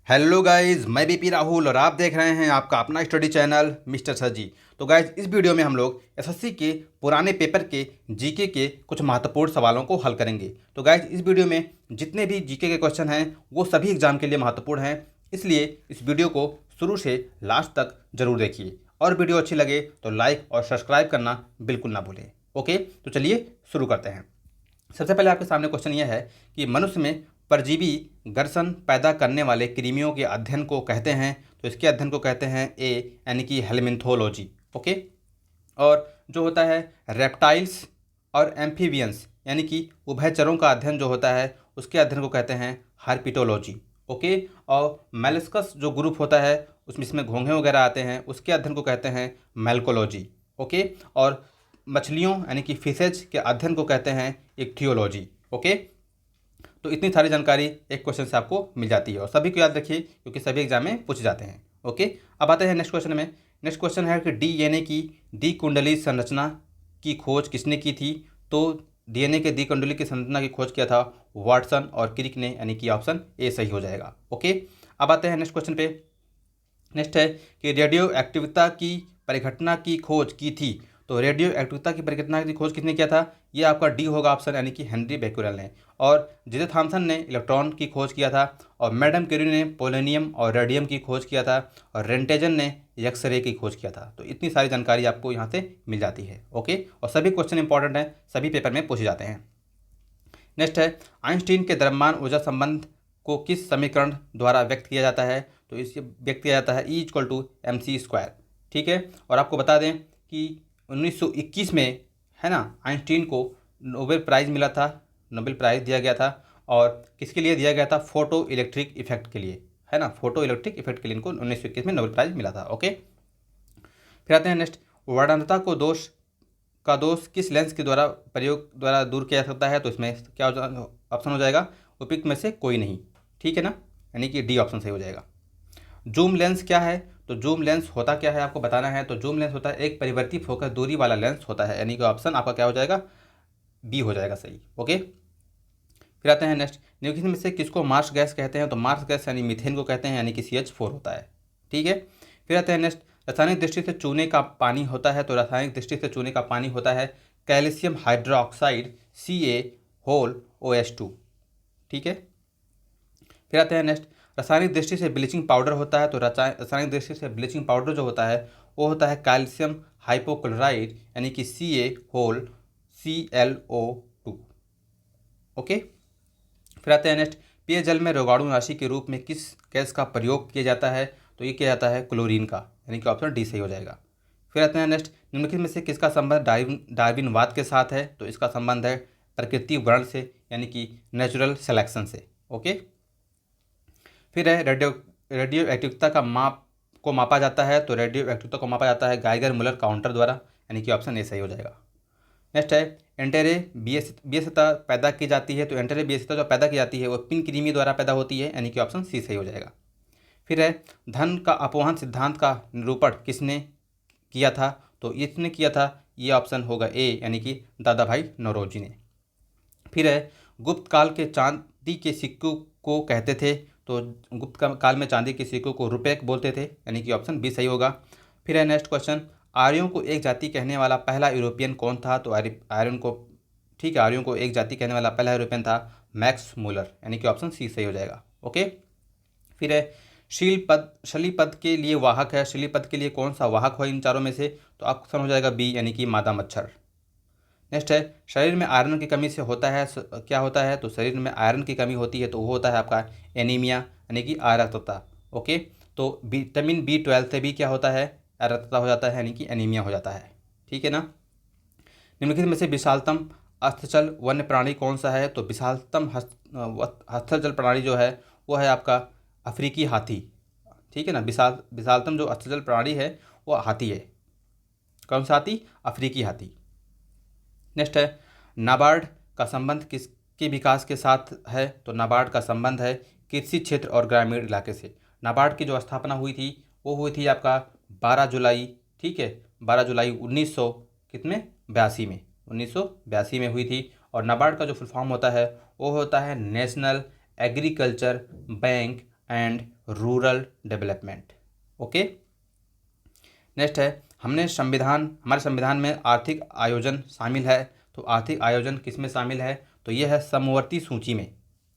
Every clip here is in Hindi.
हेलो गाइस, मैं बीपी राहुल और आप देख रहे हैं आपका अपना स्टडी चैनल मिस्टर सर जी। तो गाइस, इस वीडियो में हम लोग एसएससी के पुराने पेपर के जीके के कुछ महत्वपूर्ण सवालों को हल करेंगे। तो गाइस, इस वीडियो में जितने भी जीके के क्वेश्चन हैं वो सभी एग्जाम के लिए महत्वपूर्ण हैं, इसलिए इस वीडियो को शुरू से लास्ट तक जरूर देखिए और वीडियो अच्छी लगे तो लाइक और सब्सक्राइब करना बिल्कुल ना भूलें। ओके, तो चलिए शुरू करते हैं। सबसे पहले आपके सामने क्वेश्चन यह है कि मनुष्य में परजीवी घर्षण पैदा करने वाले कृमियों के अध्ययन को कहते हैं, तो इसके अध्ययन को कहते हैं ए यानी कि हेलमिंथोलॉजी। ओके, और जो होता है रेप्टाइल्स और एम्फीबियंस यानी कि उभयचरों का अध्ययन जो होता है उसके अध्ययन को कहते हैं हार्पिटोलॉजी। ओके, और मेलिस्कस जो ग्रुप होता है उसमें इसमें घोंघे वगैरह आते हैं उसके अध्ययन को कहते हैं मेल्कोलॉजी। ओके, और मछलियों यानी कि फिशेज के अध्ययन को कहते हैं इक्थियोलॉजी। ओके, तो इतनी सारी जानकारी एक क्वेश्चन से आपको मिल जाती है और सभी को याद रखिए क्योंकि सभी एग्जाम में पूछे जाते हैं। ओके, अब आते हैं नेक्स्ट क्वेश्चन में। नेक्स्ट क्वेश्चन है कि डीएनए की द्विकुंडली संरचना की खोज किसने की थी? तो डीएनए के द्विकुंडली की संरचना की खोज किया था वाटसन और क्रिक ने, यानी कि ऑप्शन ए सही हो जाएगा। ओके, अब आते हैं नेक्स्ट क्वेश्चन पे। नेक्स्ट है कि रेडियो एक्टिविता की परिघटना की खोज की थी। तो रेडियो एक्टिविता की परिघटना की खोज किसने किया था? ये आपका डी होगा ऑप्शन, यानी कि हेनरी बेक्यूरेल ने। और जे थॉमसन ने इलेक्ट्रॉन की खोज किया था, और मैडम क्यूरी ने पोलोनियम और रेडियम की खोज किया था, और रेंटेजन ने एक्सरे की खोज किया था। तो इतनी सारी जानकारी आपको यहाँ से मिल जाती है। ओके, और सभी क्वेश्चन इंपॉर्टेंट हैं, सभी पेपर में पूछे जाते हैं। नेक्स्ट है आइंस्टीन के द्रव्यमान ऊर्जा संबंध को किस समीकरण द्वारा व्यक्त किया जाता है? तो इसे व्यक्त किया जाता है E = mc²। ठीक है, और आपको बता दें कि 1921 में है ना आइंस्टीन को नोबेल प्राइज़ मिला था, नोबेल प्राइज़ दिया गया था। और किसके लिए दिया गया था? फोटो इलेक्ट्रिक इफेक्ट के लिए, है ना, फोटो इलेक्ट्रिक इफेक्ट के लिए इनको 1921 में नोबेल प्राइज़ मिला था। ओके, फिर आते हैं नेक्स्ट, वर्णनता को दोष का दोष किस लेंस के द्वारा प्रयोग द्वारा दूर किया जा सकता है? तो इसमें क्या ऑप्शन हो जाएगा? उपयुक्त में से कोई नहीं। ठीक है ना, यानी कि डी ऑप्शन सही हो जाएगा। जूम लेंस क्या है? तो जूम लेंस होता क्या है आपको बताना है। तो जूम लेंस होता है एक परिवर्ती फोकस दूरी वाला लेंस होता है, यानी कि ऑप्शन आपका क्या हो जाएगा? बी हो जाएगा सही। ओके, फिर आते हैं नेक्स्ट, निम्नलिखित में से किसको मार्स गैस कहते हैं? तो मार्स गैस यानी मीथेन को कहते हैं, यानी कि CH4 होता है। ठीक है, फिर आते हैं नेक्स्ट, रासायनिक दृष्टि से चूने का पानी होता है। तो रासायनिक दृष्टि से चूने का पानी होता है कैल्शियम हाइड्रोक्साइड CaOH2। ठीक है, फिर आते हैं नेक्स्ट, रासायनिक दृष्टि से ब्लीचिंग पाउडर होता है। तो रासायनिक दृष्टि से ब्लीचिंग पाउडर जो होता है वो होता है कैल्शियम हाइपोक्लोराइड, यानी कि CaClO2। ओके, फिर आते हैं नेक्स्ट, पेयजल में रोगाणु नाशी के रूप में किस गैस का प्रयोग किया जाता है? तो ये किया जाता है क्लोरीन का, यानी कि ऑप्शन डी सही हो जाएगा। फिर आते हैं नेक्स्ट, निम्नलिखित में से किसका संबंध डार्विनवाद के साथ है? तो इसका संबंध है प्रकृति वर्ण से, यानी कि नेचुरल सिलेक्शन से। ओके, फिर है रेडियो एक्टिविता का मापा जाता है। तो रेडियो एक्टिविता को मापा जाता है गाइगर मुलर काउंटर द्वारा, यानी कि ऑप्शन ए सही हो जाएगा। नेक्स्ट है एंटेरे बीएसता पैदा की जाती है। तो एंटेरे बीएसता जो पैदा की जाती है वो पिन कृमि द्वारा पैदा होती है, यानी कि ऑप्शन सी सही हो जाएगा। फिर है धन का अपवहन सिद्धांत का निरूपण किसने किया था? तो इसने किया था, ये ऑप्शन होगा ए, यानी कि दादा भाई नौरोजी ने। फिर है गुप्त काल के चांदी के सिक्कों को कहते थे। तो गुप्त काल में चांदी के सिक्कों को रुपये बोलते थे, यानी कि ऑप्शन बी सही होगा। फिर है नेक्स्ट क्वेश्चन, आर्यों को एक जाति कहने वाला पहला यूरोपियन कौन था? तो आर्यन को, ठीक है, आर्यों को एक जाति कहने वाला पहला यूरोपियन था मैक्स मूलर, यानी कि ऑप्शन सी सही हो जाएगा। ओके, फिर है शलीपद के लिए वाहक है। शलीपद के लिए कौन सा वाहक हो इन चारों में से? तो ऑप्शन हो जाएगा बी, यानी कि मादा मच्छर। नेक्स्ट है शरीर में आयरन की कमी से होता है क्या होता है? तो शरीर में आयरन की कमी होती है तो वो होता है आपका एनीमिया, यानी कि अरक्तता। ओके, तो विटामिन B12 से भी क्या होता है? अरक्तता हो जाता है, यानी कि एनीमिया हो जाता है। ठीक है ना, निम्नलिखित में से विशालतम हस्तचल वन्य प्राणी कौन सा है? तो विशालतम हस्तचल प्राणी जो है वो है आपका अफ्रीकी हाथी। ठीक है ना, विशालतम जो हस्तचल प्राणी है वो हाथी है। कौन सा हाथी? अफ्रीकी हाथी। नेक्स्ट है नाबार्ड का संबंध किसके विकास के साथ है? तो नाबार्ड का संबंध है कृषि क्षेत्र और ग्रामीण इलाके से। नाबार्ड की जो स्थापना हुई थी वो हुई थी आपका 12 जुलाई, ठीक है, 12 जुलाई 1900 कितने 82 में, 1982 में हुई थी। और नाबार्ड का जो फुल फॉर्म होता है वो होता है national agriculture bank and rural development. Okay, next है हमारे संविधान में आर्थिक आयोजन शामिल है। तो आर्थिक आयोजन किस में शामिल है? तो ये है समवर्ती सूची में,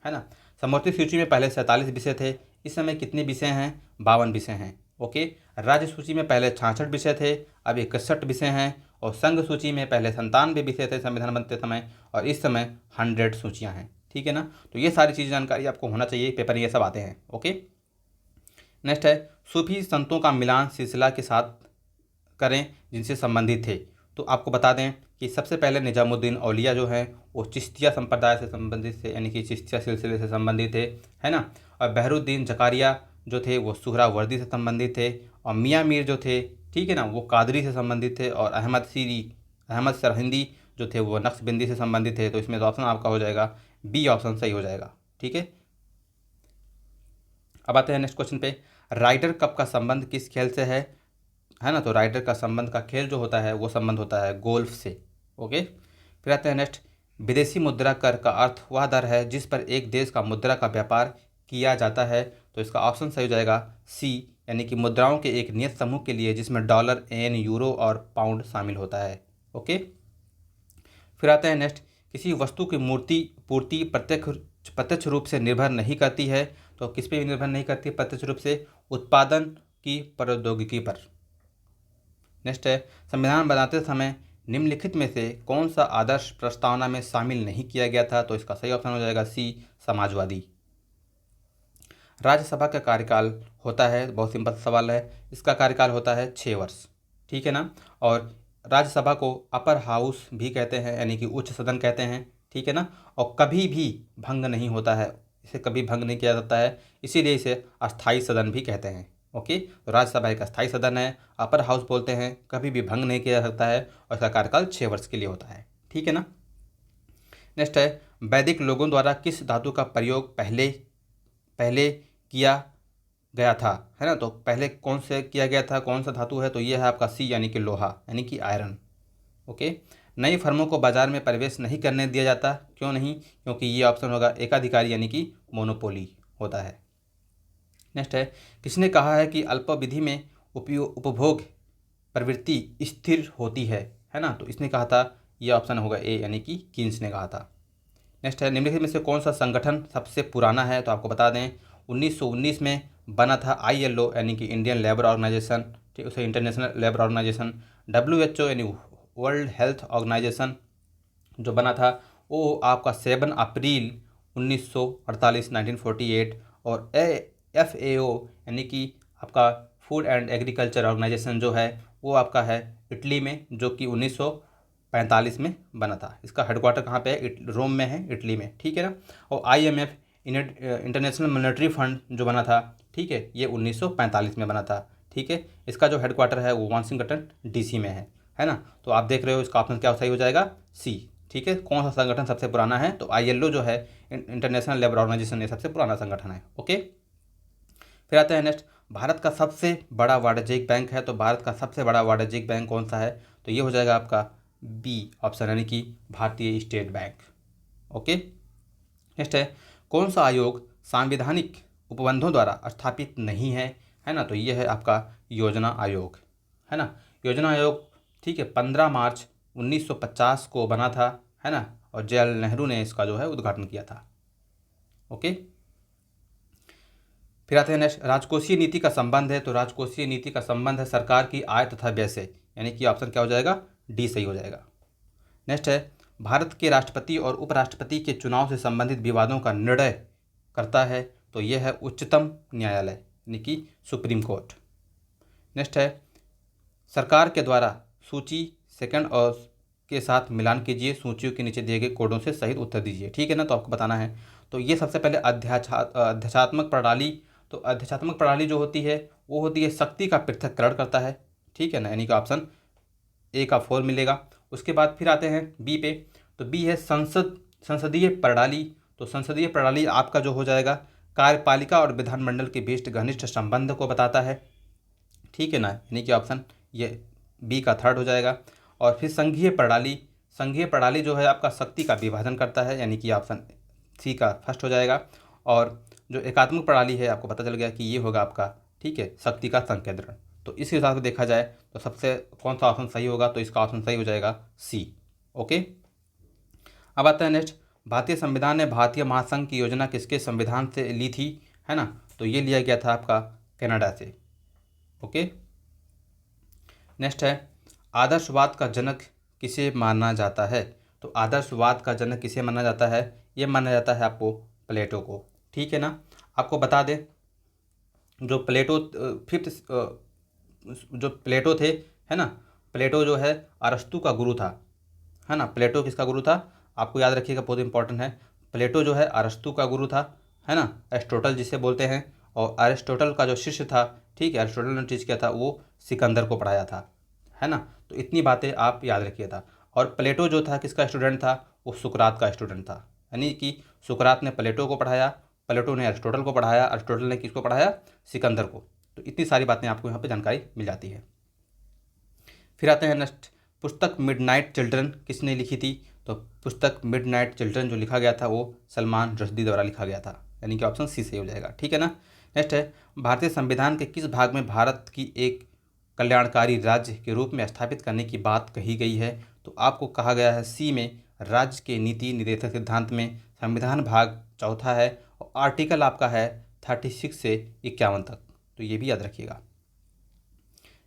है ना। समवर्ती सूची में पहले 47 विषय थे, इस समय कितने विषय हैं? 52 विषय हैं। ओके, राज्य सूची में पहले 66 विषय थे, अब 61 विषय हैं। और संघ सूची में पहले 97 विषय थे संविधान बनते समय, और इस समय 100 सूचियाँ हैं। ठीक है ना। तो ये सारी चीज़ जानकारी आपको होना चाहिए, पेपर में ये सब आते हैं। ओके, नेक्स्ट है सूफी संतों का मिलान सिलसिला के साथ करें जिनसे संबंधित थे। तो आपको बता दें कि सबसे पहले निजामुद्दीन औलिया जो हैं वो चिश्तिया संप्रदाय से संबंधित थे, यानी कि चिश्तिया सिलसिले से संबंधित थे, है ना। और बहरुद्दीन जकारिया जो थे वो सुहरावर्दी से संबंधित थे। और मियाँ मीर जो थे, ठीक है ना, वो कादरी से संबंधित थे। और अहमद सरहिंदी जो थे वो नक्शबंदी से संबंधित थे। तो इसमें तो ऑप्शन आपका हो जाएगा बी ऑप्शन सही हो जाएगा। ठीक है, अब आते हैं नेक्स्ट क्वेश्चन पे। राइडर कप का संबंध किस खेल से है ना। तो राइडर का संबंध का खेल जो होता है वो संबंध होता है गोल्फ से। ओके, फिर आते हैं नेक्स्ट। विदेशी मुद्रा कर का अर्थ वह दर है जिस पर एक देश का मुद्रा का व्यापार किया जाता है। तो इसका ऑप्शन सही हो जाएगा सी, यानी कि मुद्राओं के एक नियत समूह के लिए जिसमें डॉलर, एन, यूरो और पाउंड शामिल होता है। ओके, फिर आते हैं नेक्स्ट। किसी वस्तु की पूर्ति प्रत्यक्ष रूप से निर्भर नहीं करती है। तो किस पे भी निर्भर नहीं करती प्रत्यक्ष रूप से? उत्पादन की प्रौद्योगिकी पर। नेक्स्ट है संविधान बनाते समय निम्नलिखित में से कौन सा आदर्श प्रस्तावना में शामिल नहीं किया गया था। तो इसका सही ऑप्शन हो जाएगा सी, समाजवादी। राज्यसभा का कार्यकाल होता है, बहुत सिंपल सवाल है, इसका कार्यकाल होता है 6 वर्ष। ठीक है ना। और राज्यसभा को अपर हाउस भी कहते हैं, यानी कि उच्च सदन कहते हैं। ठीक है ना। और कभी भी भंग नहीं होता है, इसे कभी भंग नहीं किया जाता है, इसीलिए इसे अस्थाई सदन भी कहते हैं। ओके, तो राज्यसभा एक अस्थाई सदन है, अपर हाउस बोलते हैं, कभी भी भंग नहीं किया जा सकता है, और इसका कार्यकाल 6 वर्ष के लिए होता है। ठीक है ना। नेक्स्ट है वैदिक लोगों द्वारा किस धातु का प्रयोग पहले किया गया था, है ना। तो पहले कौन से किया गया था, कौन सा धातु है? तो ये है आपका सी, यानी कि लोहा, यानी कि आयरन। ओके, नई फर्मों को बाजार में प्रवेश नहीं करने दिया जाता, क्यों नहीं? क्योंकि ये ऑप्शन होगा एकाधिकारी, यानी कि मोनोपोली होता है। नेक्स्ट है किसने कहा है कि अल्पावधि में उपभोग प्रवृत्ति स्थिर होती है ना। तो इसने कहा था, ये ऑप्शन होगा ए, यानी कि कीन्स ने कहा था। नेक्स्ट है निम्नलिखित में से कौन सा संगठन सबसे पुराना है। तो आपको बता दें 1919 में बना था ILO, यानी कि इंडियन लेबर ऑर्गेनाइजेशन, ठीक, उसे इंटरनेशनल लेबर ऑर्गेनाइजेशन। WHO यानी वर्ल्ड हेल्थ ऑर्गेनाइजेशन जो बना था वो आपका 7 अप्रैल 1948 1948। और FAO यानी कि आपका फूड एंड एग्रीकल्चर ऑर्गेनाइजेशन जो है वो आपका है इटली में, जो कि 1945 में बना था। इसका हेडक्वार्टर कहाँ पे है? रोम में है, इटली में। ठीक है ना। और IMF इंटरनेशनल मॉनेटरी फंड जो बना था, ठीक है, ये 1945 में बना था। ठीक है, इसका जो हेडक्वार्टर है वो वाशिंगटन DC में है ना। तो आप देख रहे हो इसका ऑप्शन क्या सही हो जाएगा सी। ठीक है, कौन सा संगठन सबसे पुराना है? तो ILO जो है इंटरनेशनल लेबर ऑर्गेनाइजेशन, ये सबसे पुराना संगठन है। ओके, फिर आते हैं नेक्स्ट। भारत का सबसे बड़ा वाणिज्यिक बैंक है। तो भारत का सबसे बड़ा वाणिज्यिक बैंक कौन सा है? तो ये हो जाएगा आपका बी ऑप्शन, यानी कि भारतीय स्टेट बैंक। ओके, नेक्स्ट है कौन सा आयोग सांविधानिक उपबंधों द्वारा स्थापित नहीं है ना। तो ये है आपका योजना आयोग, है ना। योजना आयोग, ठीक है, 15 मार्च 1950 को बना था, है ना। और जवाहरलाल नेहरू ने इसका जो है उद्घाटन किया था। ओके, फिर आते हैं नेक्स्ट। राजकोषीय नीति का संबंध है। तो राजकोषीय नीति का संबंध है सरकार की आय तथा व्यय से, यानी कि ऑप्शन क्या हो जाएगा? डी सही हो जाएगा। नेक्स्ट है भारत के राष्ट्रपति और उपराष्ट्रपति के चुनाव से संबंधित विवादों का निर्णय करता है। तो यह है उच्चतम न्यायालय, यानी कि सुप्रीम कोर्ट। नेक्स्ट है सरकार के द्वारा सूची सेकंड और के साथ मिलान कीजिए, सूचियों के नीचे दिए गए कोडों से सहित उत्तर दीजिए। ठीक है ना। तो आपको बताना है। तो ये सबसे पहले अध्यात्मक प्रणाली। तो अध्यात्मक प्रणाली जो होती है वो होती है शक्ति का पृथक्करण करता है। ठीक है ना, यानी कि ऑप्शन ए का 4 मिलेगा। उसके बाद फिर आते हैं बी पे। तो बी है संसदीय प्रणाली। तो संसदीय प्रणाली आपका जो हो जाएगा कार्यपालिका और विधानमंडल के बीच घनिष्ठ संबंध को बताता है। ठीक है ना, यानी कि ऑप्शन ये बी का 3rd हो जाएगा। और फिर संघीय प्रणाली जो है आपका शक्ति का विभाजन करता है, यानी कि ऑप्शन सी का 1st हो जाएगा। और जो एकात्मक प्रणाली है आपको पता चल गया कि ये होगा आपका, ठीक है, शक्ति का संकेंद्रण। तो इस हिसाब से देखा जाए तो सबसे कौन सा ऑप्शन सही होगा, तो इसका ऑप्शन सही हो जाएगा सी। ओके, अब आता है नेक्स्ट, भारतीय संविधान ने भारतीय महासंघ की योजना किसके संविधान से ली थी, है ना, तो ये लिया गया था आपका कनाडा से। ओके, नेक्स्ट है, आदर्शवाद का जनक किसे माना जाता है, तो आदर्शवाद का जनक किसे माना जाता है, ये माना जाता है आपको प्लेटो को। ठीक है ना, आपको बता दें जो प्लेटो फिफ्थ जो प्लेटो थे, है ना, प्लेटो जो है अरस्तु का गुरु था, है ना, प्लेटो किसका गुरु था, आपको याद रखिएगा, बहुत इंपॉर्टेंट है। प्लेटो जो है अरस्तु का गुरु था, है ना, एरिस्टोटल जिसे बोलते हैं, और एरिस्टोटल का जो शिष्य था, ठीक है, एरिस्टोटल ने टीच किया था, वो सिकंदर को पढ़ाया था, है ना। तो इतनी बातें आप याद रखिएगा। और प्लेटो जो था किसका स्टूडेंट था, वो सुकरात का स्टूडेंट था, यानी कि सुकरात ने प्लेटो को पढ़ाया, प्लेटो ने एरिस्टोटल को पढ़ाया, एरिस्टोटल ने किसको पढ़ाया, सिकंदर को। तो इतनी सारी बातें आपको यहाँ पे जानकारी मिल जाती है। फिर आते हैं नेक्स्ट, पुस्तक मिडनाइट चिल्ड्रन किसने लिखी थी, तो पुस्तक मिडनाइट चिल्ड्रन जो लिखा गया था वो सलमान रश्दी द्वारा लिखा गया था, यानी कि ऑप्शन सी सही हो जाएगा। ठीक है ना। नेक्स्ट है, भारतीय संविधान के किस भाग में भारत की एक कल्याणकारी राज्य के रूप में स्थापित करने की बात कही गई है, तो आपको कहा गया है सी में, राज्य के नीति निर्देशक सिद्धांत में संविधान भाग चौथा है, और आर्टिकल आपका है 36 से 51 तक, तो ये भी याद रखिएगा।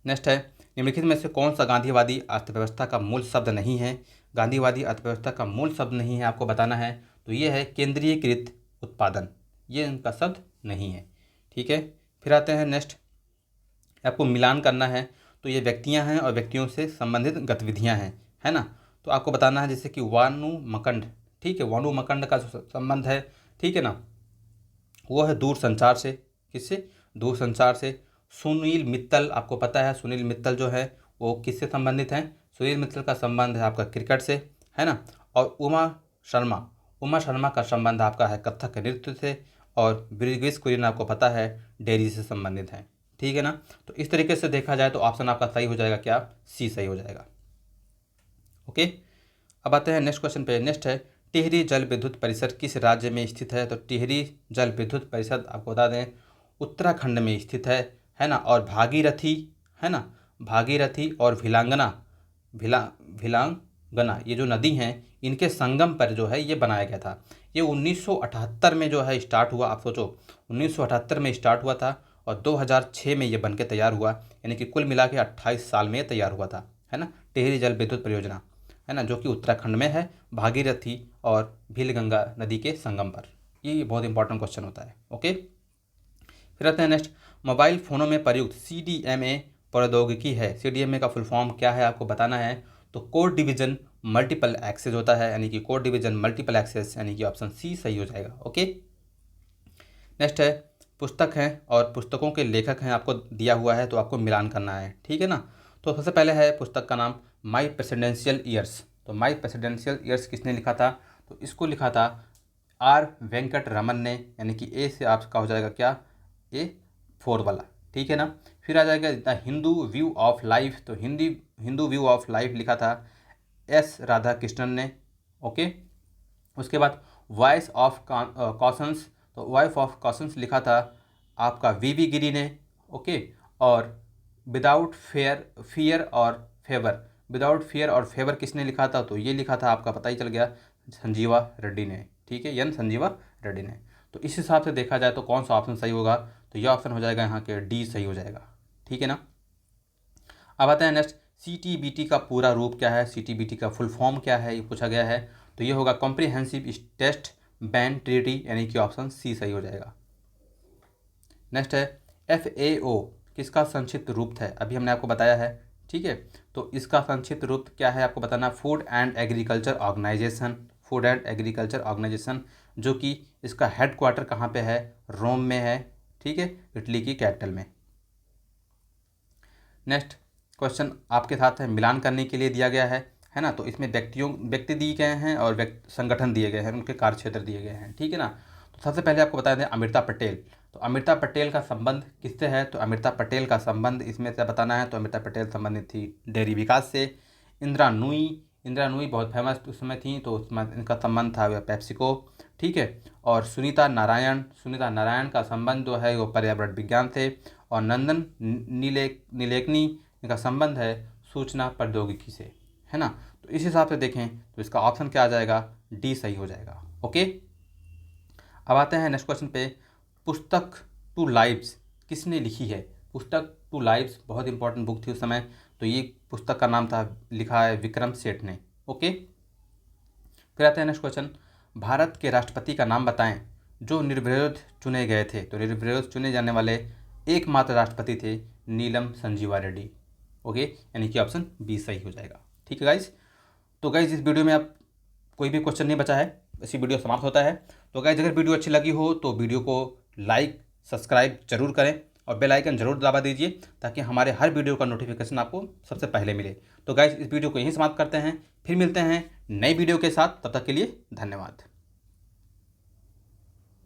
नेक्स्ट है, निम्नलिखित में से कौन सा गांधीवादी अर्थव्यवस्था का मूल शब्द नहीं है, गांधीवादी अर्थव्यवस्था का मूल शब्द नहीं है, आपको बताना है, तो ये है केंद्रीयकृत उत्पादन, ये इनका शब्द नहीं है। ठीक है, फिर आते हैं नेक्स्ट, आपको मिलान करना है, तो ये व्यक्तियां हैं और व्यक्तियों से संबंधित गतिविधियां हैं, है ना। तो आपको बताना है जैसे कि वानुमकंड, ठीक है, वानुमकंड का जो संबंध है, ठीक है ना, वो है दूरसंचार से, किससे, दूरसंचार से। सुनील मित्तल, आपको पता है सुनील मित्तल जो है वो किससे संबंधित हैं, सुनील मित्तल का संबंध है आपका क्रिकेट से, है ना। और उमा शर्मा का संबंध आपका है कथक नृत्य से, और ब्रिजेश कुरियन आपको पता है डेयरी से संबंधित हैं। ठीक है ना। तो इस तरीके से देखा जाए तो ऑप्शन आपका सही हो जाएगा, क्या, सी सही हो जाएगा। ओके, अब आते हैं नेक्स्ट क्वेश्चन पे। नेक्स्ट है, टिहरी जल विद्युत परिषद किस राज्य में स्थित है, तो टिहरी जल विद्युत परिषद आपको बता दें उत्तराखंड में स्थित है ना। और भागीरथी, है ना, भागीरथी और भिलांगना ये जो नदी हैं इनके संगम पर जो है ये बनाया गया था। ये 1978 में जो है स्टार्ट हुआ, आप सोचो 1978 में स्टार्ट हुआ था और 2006 में ये बन के तैयार हुआ, यानी कि कुल मिला के 28 साल में ये तैयार हुआ था, है ना। टिहरी जल विद्युत परियोजना, है ना, जो कि उत्तराखंड में है, भागीरथी और भीलगंगा नदी के संगम पर। ये बहुत इंपॉर्टेंट क्वेश्चन होता है। ओके, फिर आते हैं नेक्स्ट, मोबाइल फ़ोनों में प्रयुक्त CDMA प्रौद्योगिकी है, CDMA का फुल फॉर्म क्या है आपको बताना है, तो कोड डिवीजन मल्टीपल एक्सेस होता है, यानी कि कोड डिवीजन मल्टीपल एक्सेस, यानी कि ऑप्शन सी सही हो जाएगा। ओके, नेक्स्ट है, पुस्तक हैं और पुस्तकों के लेखक हैं, आपको दिया हुआ है तो आपको मिलान करना है। ठीक है ना। तो सबसे पहले है पुस्तक का नाम माई प्रेसिडेंशियल ईयर्स, तो माई प्रेसिडेंशियल ईयर्स किसने लिखा था, तो इसको लिखा था R वेंकट रमन ने, यानी कि ए से आपका हो जाएगा क्या, A4 वाला। ठीक है ना। फिर आ जाएगा the Hindu view of life, तो हिंदू व्यू ऑफ लाइफ लिखा था S राधा कृष्णन ने। ओके, उसके बाद वॉइस ऑफ कॉशंस, तो वॉइस ऑफ कॉशंस लिखा था आपका VV गिरी ने। ओके, और विदाउट फियर और फेवर किसने लिखा था, तो ये लिखा था आपका पता ही चल गया, संजीवा रेड्डी ने। ठीक है, संजीवा रेड्डी ने। तो इस हिसाब से देखा जाए तो कौन सा ऑप्शन सही होगा, तो यह ऑप्शन हो जाएगा यहाँ के डी सही हो जाएगा। ठीक है ना। अब आते हैं नेक्स्ट, CTBT का पूरा रूप क्या है, CTBT का फुल फॉर्म क्या है, ये पूछा गया है, तो ये होगा कॉम्प्रिहेंसिव टेस्ट बैन ट्रीटी, यानी कि ऑप्शन सी सही हो जाएगा। नेक्स्ट है, FAO किसका संक्षिप्त रूप है, अभी हमने आपको बताया है। ठीक है, तो इसका संक्षिप्त रूप क्या है आपको बताना, फूड एंड एग्रीकल्चर ऑर्गेनाइजेशन, जो कि इसका हेडक्वार्टर कहाँ पे है, रोम में है। ठीक है, इटली की कैपिटल में। नेक्स्ट क्वेश्चन आपके साथ है, मिलान करने के लिए दिया गया है ना। तो इसमें व्यक्ति दिए गए हैं और संगठन दिए गए हैं, उनके कार्य क्षेत्र दिए गए हैं। ठीक है ना। तो सबसे पहले आपको बता दें अमृता पटेल, तो अमृता पटेल का संबंध किससे है, तो अमृता पटेल का संबंध इसमें से बताना है, तो अमृता पटेल संबंधित थी डेयरी विकास से। इंदिरा नूई इंदिरा नूई बहुत फेमस उस समय थी, तो उसमें इनका संबंध था पेप्सिको, ठीक है। और सुनीता नारायण का संबंध जो है वो पर्यावरण विज्ञान से। और नंदन नीलेकनी इनका संबंध है सूचना प्रौद्योगिकी से, है ना। तो इस हिसाब से देखें तो इसका ऑप्शन क्या आ जाएगा, डी सही हो जाएगा। ओके, अब आते हैं नेक्स्ट क्वेश्चन पे। पुस्तक टू लाइव्स किसने लिखी है? पुस्तक टू लाइव्स बहुत इंपॉर्टेंट बुक थी उस समय, तो ये पुस्तक का नाम था, लिखा है विक्रम सेठ ने। ओके, फिर आते हैं नेक्स्ट क्वेश्चन। भारत के राष्ट्रपति का नाम बताएं जो निर्विरोध चुने गए थे। तो निर्विरोध चुने जाने वाले एकमात्र राष्ट्रपति थे नीलम संजीवा रेड्डी। ओके, यानी कि ऑप्शन बी सही हो जाएगा। ठीक है गाइज, तो गाइज इस वीडियो में अब कोई भी क्वेश्चन नहीं बचा है, इसी वीडियो समाप्त होता है। तो गाइज अगर वीडियो अच्छी लगी हो तो वीडियो को लाइक सब्सक्राइब जरूर करें और बेल आइकन जरूर दबा दीजिए, ताकि हमारे हर वीडियो का नोटिफिकेशन आपको सबसे पहले मिले। तो गाइज इस वीडियो को यहीं समाप्त करते हैं, फिर मिलते हैं नई वीडियो के साथ। तब तक के लिए धन्यवाद।